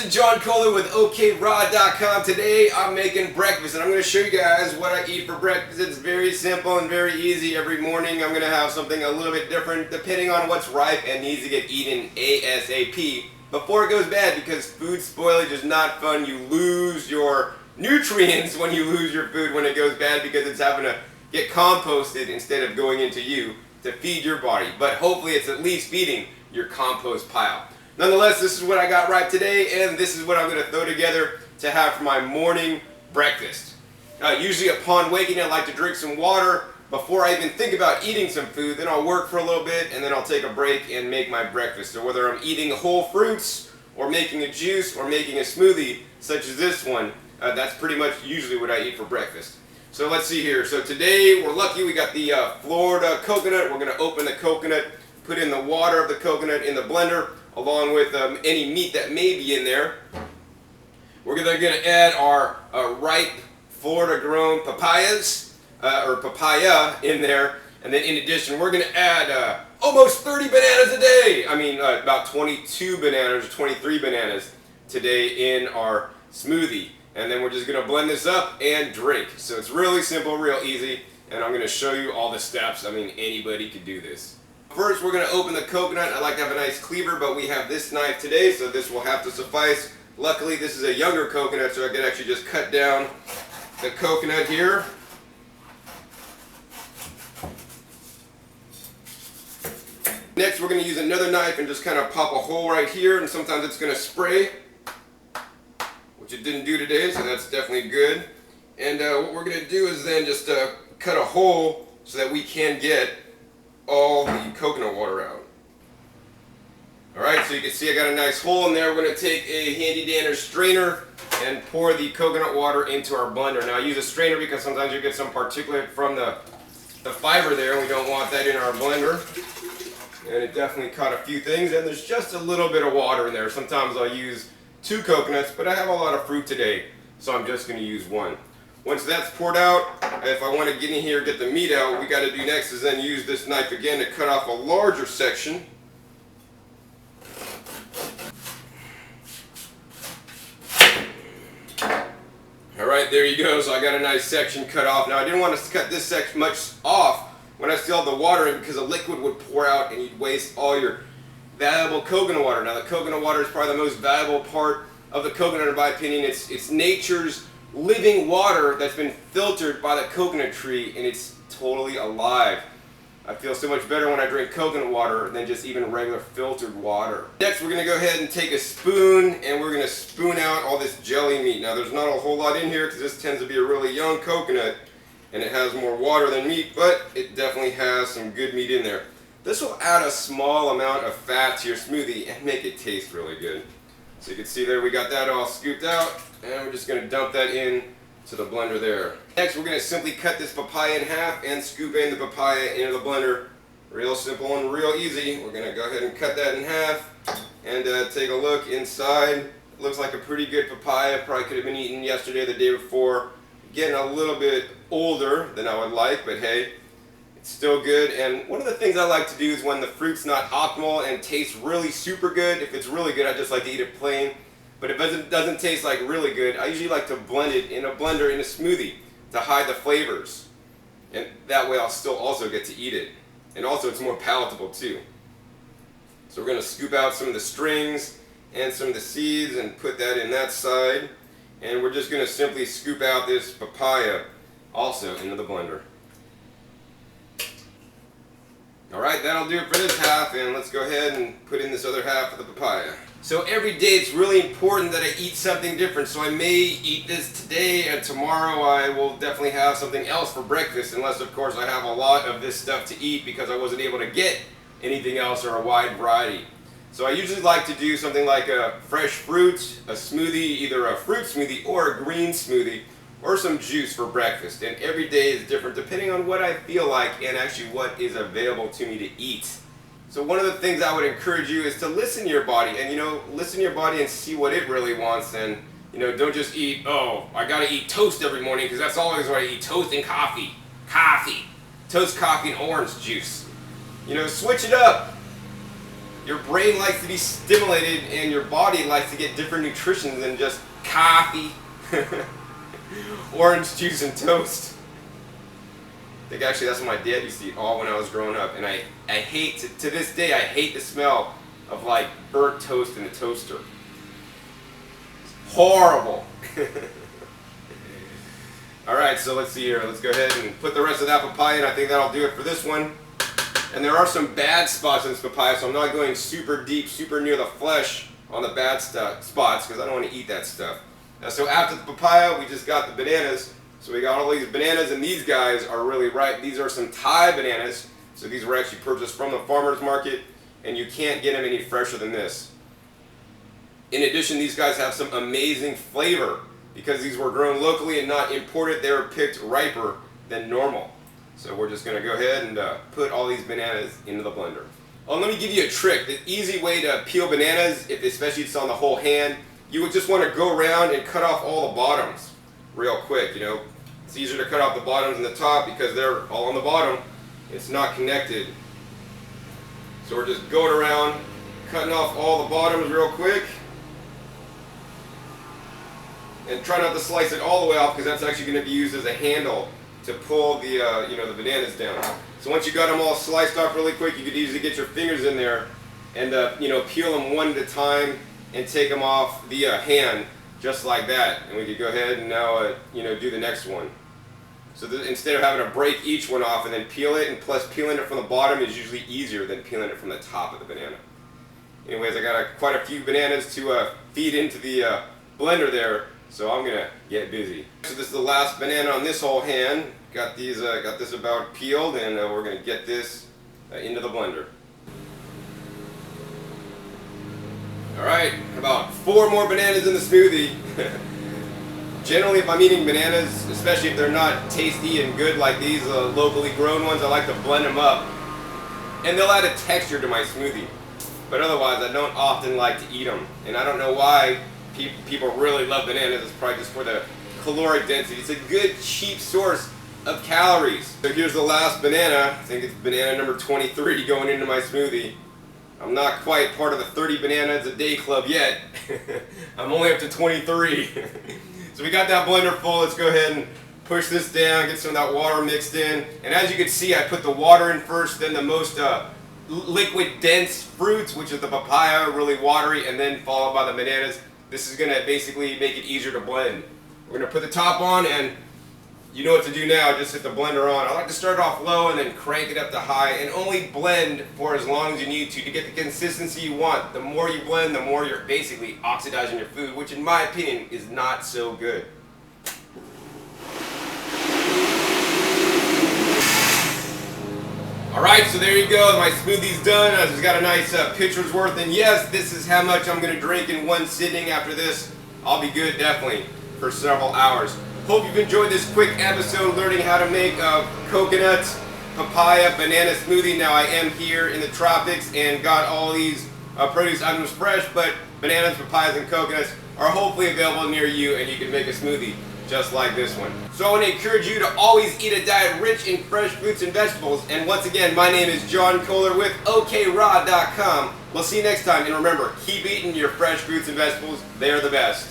is John Kohler with OKRaw.com. Today I'm making breakfast and I'm going to show you guys what I eat for breakfast. It's very simple and very easy. Every morning I'm going to have something a little bit different depending on what's ripe and needs to get eaten ASAP before it goes bad, because food spoilage is not fun. You lose your nutrients when you lose your food when it goes bad, because it's having to get composted instead of going into you to feed your body. But hopefully it's at least feeding your compost pile. Nonetheless, this is what I got ripe today, and this is what I'm going to throw together to have for my morning breakfast. Usually upon waking, I like to drink some water before I even think about eating some food. Then I'll work for a little bit, and then I'll take a break and make my breakfast. So whether I'm eating whole fruits, or making a juice, or making a smoothie, such as this one, that's pretty much usually what I eat for breakfast. So let's see here. So today, we're lucky we got the Florida coconut. We're going to open the coconut, put in the water of the coconut in the blender, along with any meat that may be in there. We're going to add our ripe Florida-grown papayas, or papaya in there. And then in addition, we're going to add almost 30 bananas a day. I mean, about 22 bananas, or 23 bananas today in our smoothie. And then we're just going to blend this up and drink. So it's really simple, real easy. And I'm going to show you all the steps. I mean, anybody could do this. First, we're going to open the coconut. I like to have a nice cleaver, but we have this knife today, so this will have to suffice. Luckily, this is a younger coconut, so I can actually just cut down the coconut here. Next, we're going to use another knife and just kind of pop a hole right here, and sometimes it's going to spray, which it didn't do today, so that's definitely good. And what we're going to do is then just cut a hole so that we can get all the coconut water out. Alright, so you can see I got a nice hole in there. We're going to take a handy dandy strainer and pour the coconut water into our blender. Now I use a strainer because sometimes you get some particulate from the fiber there, and we don't want that in our blender. And it definitely caught a few things, and there's just a little bit of water in there. Sometimes I'll use 2 coconuts, but I have a lot of fruit today, so I'm just going to use 1. Once that's poured out, if I want to get in here and get the meat out, what we got to do next is then use this knife again to cut off a larger section. Alright, there you go. So I got a nice section cut off. Now I didn't want to cut this section much off when I still have the water in, because the liquid would pour out and you'd waste all your valuable coconut water. Now the coconut water is probably the most valuable part of the coconut in my opinion. It's nature's living water that's been filtered by the coconut tree, and it's totally alive. I feel so much better when I drink coconut water than just even regular filtered water. Next, we're going to go ahead and take a spoon, and we're going to spoon out all this jelly meat. Now there's not a whole lot in here because this tends to be a really young coconut and it has more water than meat, but it definitely has some good meat in there. This will add a small amount of fat to your smoothie and make it taste really good. So you can see there we got that all scooped out, and we're just going to dump that in to the blender there. Next, we're going to simply cut this papaya in half and scoop in the papaya into the blender. Real simple and real easy. We're going to go ahead and cut that in half and take a look inside. It looks like a pretty good papaya. Probably could have been eaten yesterday or the day before. Getting a little bit older than I would like, but hey, it's still good. And one of the things I like to do is when the fruit's not optimal and tastes really super good, if it's really good, I just like to eat it plain. But if it doesn't taste like really good, I usually like to blend it in a blender in a smoothie to hide the flavors. And that way I'll still also get to eat it. And also it's more palatable too. So we're going to scoop out some of the strings and some of the seeds and put that in that side. And we're just going to simply scoop out this papaya also into the blender. Alright, that'll do it for this half, and let's go ahead and put in this other half of the papaya. So every day it's really important that I eat something different. So I may eat this today, and tomorrow I will definitely have something else for breakfast, unless of course I have a lot of this stuff to eat because I wasn't able to get anything else or a wide variety. So I usually like to do something like a fresh fruit, a smoothie, either a fruit smoothie or a green smoothie, or some juice for breakfast. And every day is different depending on what I feel like and actually what is available to me to eat. So one of the things I would encourage you is to listen to your body, and listen to your body and see what it really wants. And don't just eat, oh, I gotta eat toast every morning because that's always what I eat, toast and coffee. Toast, coffee, and orange juice. Switch it up. Your brain likes to be stimulated and your body likes to get different nutrition than just coffee, orange juice, and toast. I think actually that's what my dad used to eat all when I was growing up. And I hate, to this day, I hate the smell of like burnt toast in the toaster. It's horrible. Alright, so let's see here. Let's go ahead and put the rest of that papaya in. I think that'll do it for this one. And there are some bad spots in this papaya, so I'm not going super deep, super near the flesh on the bad spots, because I don't want to eat that stuff. So after the papaya, we just got the bananas. So we got all these bananas, and these guys are really ripe. These are some Thai bananas. So these were actually purchased from the farmer's market, and you can't get them any fresher than this. In addition, these guys have some amazing flavor. Because these were grown locally and not imported, they were picked riper than normal. So we're just going to go ahead and put all these bananas into the blender. Oh, let me give you a trick. The easy way to peel bananas, especially if it's on the whole hand, you would just want to go around and cut off all the bottoms real quick. You know, it's easier to cut off the bottoms and the top because they're all on the bottom. It's not connected. So we're just going around, cutting off all the bottoms real quick. And try not to slice it all the way off because that's actually going to be used as a handle to pull the the bananas down. So once you got them all sliced off really quick, you could easily get your fingers in there and peel them one at a time and take them off the hand just like that. And we could go ahead and now do the next one. So instead of having to break each one off and then peel it, and plus peeling it from the bottom is usually easier than peeling it from the top of the banana. Anyways, I got quite a few bananas to feed into the blender there. So I'm gonna get busy. So this is the last banana on this whole hand. Got this about peeled, and we're gonna get this into the blender. All right, about 4 more bananas in the smoothie. Generally, if I'm eating bananas, especially if they're not tasty and good like these locally grown ones, I like to blend them up, and they'll add a texture to my smoothie. But otherwise, I don't often like to eat them, and I don't know why. People really love bananas. It's probably just for the caloric density. It's a good, cheap source of calories. So here's the last banana. I think it's banana number 23 going into my smoothie. I'm not quite part of the 30 bananas a day club yet. I'm only up to 23. So we got that blender full. Let's go ahead and push this down, get some of that water mixed in. And as you can see, I put the water in first, then the most liquid dense fruits, which is the papaya, really watery, and then followed by the bananas. This is going to basically make it easier to blend. We're going to put the top on, and you know what to do now. Just hit the blender on. I like to start off low and then crank it up to high, and only blend for as long as you need to get the consistency you want. The more you blend, the more you're basically oxidizing your food, which in my opinion is not so good. Alright, so there you go. My smoothie's done. I just got a nice pitcher's worth. And yes, this is how much I'm going to drink in one sitting. After this, I'll be good, definitely, for several hours. Hope you've enjoyed this quick episode learning how to make a coconut, papaya, banana smoothie. Now, I am here in the tropics and got all these produce items fresh, but bananas, papayas, and coconuts are hopefully available near you, and you can make a smoothie just like this one. So I want to encourage you to always eat a diet rich in fresh fruits and vegetables. And once again, my name is John Kohler with OKRaw.com. We'll see you next time. And remember, keep eating your fresh fruits and vegetables. They are the best.